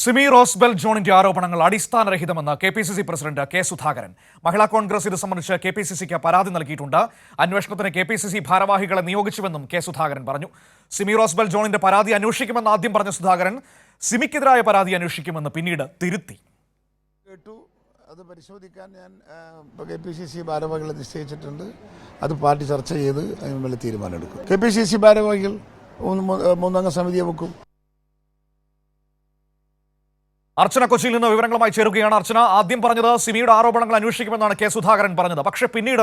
സിമി റോസ്ബെൽ ജോണിന്റെ ആരോപണങ്ങൾ അടിസ്ഥാനരഹിതമെന്ന് KPCC president K Sudhakaran. മഹിളാ കോൺഗ്രസ് ഇത് സംബന്ധിച്ച് കെ.പി.സി.സിക്ക് പരാതി നൽകിയിട്ടുണ്ട്. അന്വേഷണത്തിന് കെ.പി.സി.സി ഭാരവാഹികളെ നിയോഗിച്ചുവെന്നും കെ സുധാകരൻ പറഞ്ഞു. സിമി റോസ്ബെൽ ജോണിന്റെ പരാതി അന്വേഷിക്കുമെന്ന് ആദ്യം പറഞ്ഞ സുധാകരൻ സിമിക്കെതിരായ പരാതി അന്വേഷിക്കുമെന്ന് പിന്നീട് തിരുത്തി. അത് പരിശോധിക്കാൻ ഞാൻ കെ.പി.സി.സി ഭാരവാഹികളെ നിശ്ചയിച്ചിട്ടുണ്ട്. അത് പാർട്ടി ചർച്ച ചെയ്ത് അതിനുള്ള തീരുമാനമെടുക്കും. കെ.പി.സി.സി ഭാരവാഹികൾ മൂന്നംഗ സമിതിയെ വെക്കും. അർച്ചന കൊച്ചിയിൽ നിന്ന് വിവരങ്ങളുമായി ചേരുകയാണ്. അർച്ചന, ആദ്യം പറഞ്ഞത് സിമിയുടെ ആരോപണങ്ങൾ അന്വേഷിക്കുമെന്നാണ് കെ സുധാകരൻ പറഞ്ഞത്. പക്ഷേ പിന്നീട്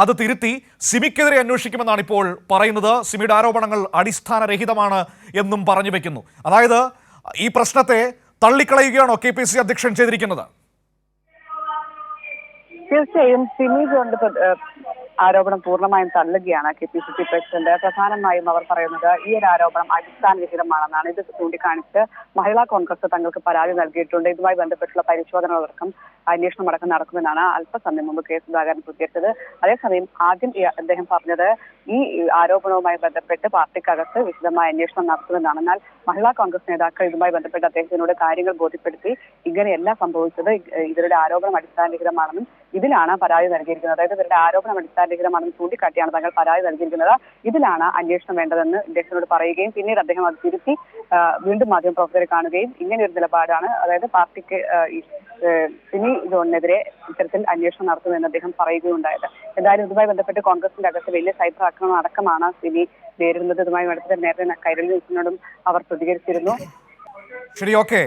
അത് തിരുത്തി സിമിക്കെതിരെ അന്വേഷിക്കുമെന്നാണ് ഇപ്പോൾ പറയുന്നത്. സിമിയുടെ ആരോപണങ്ങൾ അടിസ്ഥാനരഹിതമാണ് എന്നും പറഞ്ഞു വെക്കുന്നു. അതായത് ഈ പ്രശ്നത്തെ തള്ളിക്കളയുകയാണോ കെ.പി.സി.സി അധ്യക്ഷൻ ചെയ്തിരിക്കുന്നത്? തീർച്ചയായും സിമി ജോണിന്റെ ആരോപണം പൂർണ്ണമായും തള്ളുകയാണ് കെ.പി.സി.സി പ്രസിഡന്റ്. പ്രധാനമായും അവർ പറയുന്നത് ഈ ഒരു ആരോപണം അടിസ്ഥാനരഹിതമാണെന്നാണ്. ഇത് ചൂണ്ടിക്കാണിച്ച് മഹിളാ കോൺഗ്രസ് തങ്ങൾക്ക് പരാതി നൽകിയിട്ടുണ്ട്. ഇതുമായി ബന്ധപ്പെട്ടുള്ള പരിശോധനകളടക്കം അന്വേഷണം അടക്കം നടക്കുമെന്നാണ് അല്പസമയം മുമ്പ് കെ സുധാകരൻ പ്രതികരിച്ചത്. അതേസമയം ആദ്യം അദ്ദേഹം പറഞ്ഞത് ഈ ആരോപണവുമായി ബന്ധപ്പെട്ട് പാർട്ടിക്കകത്ത് വിശദമായ അന്വേഷണം നടത്തുമെന്നാണ്. എന്നാൽ മഹിളാ കോൺഗ്രസ് നേതാക്കൾ ഇതുമായി ബന്ധപ്പെട്ട് അദ്ദേഹത്തിനോട് കാര്യങ്ങൾ ബോധ്യപ്പെടുത്തി ഇങ്ങനെയല്ല സംഭവിച്ചത്, ഇവരുടെ ആരോപണം അടിസ്ഥാനരഹിതമാണെന്നും ഇതിലാണ് പരാതി നൽകിയിരിക്കുന്നത്, അതായത് ഇവരുടെ ആരോപണം അടിസ്ഥാനരഹിതമാണെന്ന് ചൂണ്ടിക്കാട്ടിയാണ് തങ്ങൾ പരാതി നൽകിയിരിക്കുന്നത്, ഇതിലാണ് അന്വേഷണം വേണ്ടതെന്ന് അദ്ദേഹത്തിനോട് പറയുകയും പിന്നീട് അദ്ദേഹം അത് തിരുത്തി വീണ്ടും മാധ്യമപ്രവർത്തകരെ കാണുകയും ഇങ്ങനെയൊരു നിലപാടാണ്, അതായത് പാർട്ടിക്ക് സിമി ജോണിനെതിരെ ഇത്തരത്തിൽ അന്വേഷണം നടത്തുമെന്ന് അദ്ദേഹം പറയുകയുണ്ടായത്. എന്തായാലും ഇതുമായി ബന്ധപ്പെട്ട് കോൺഗ്രസിന്റെ അകത്ത് വലിയ സൈബർ ആക്രമണം അടക്കമാണ് സിമി നേരിടുന്നത്. ഇതുമായി ബന്ധപ്പെട്ട് നേരത്തെ കൈരളി ന്യൂസിനോടും അവർ പ്രതികരിച്ചിരുന്നു. ശരി, ഓക്കെ.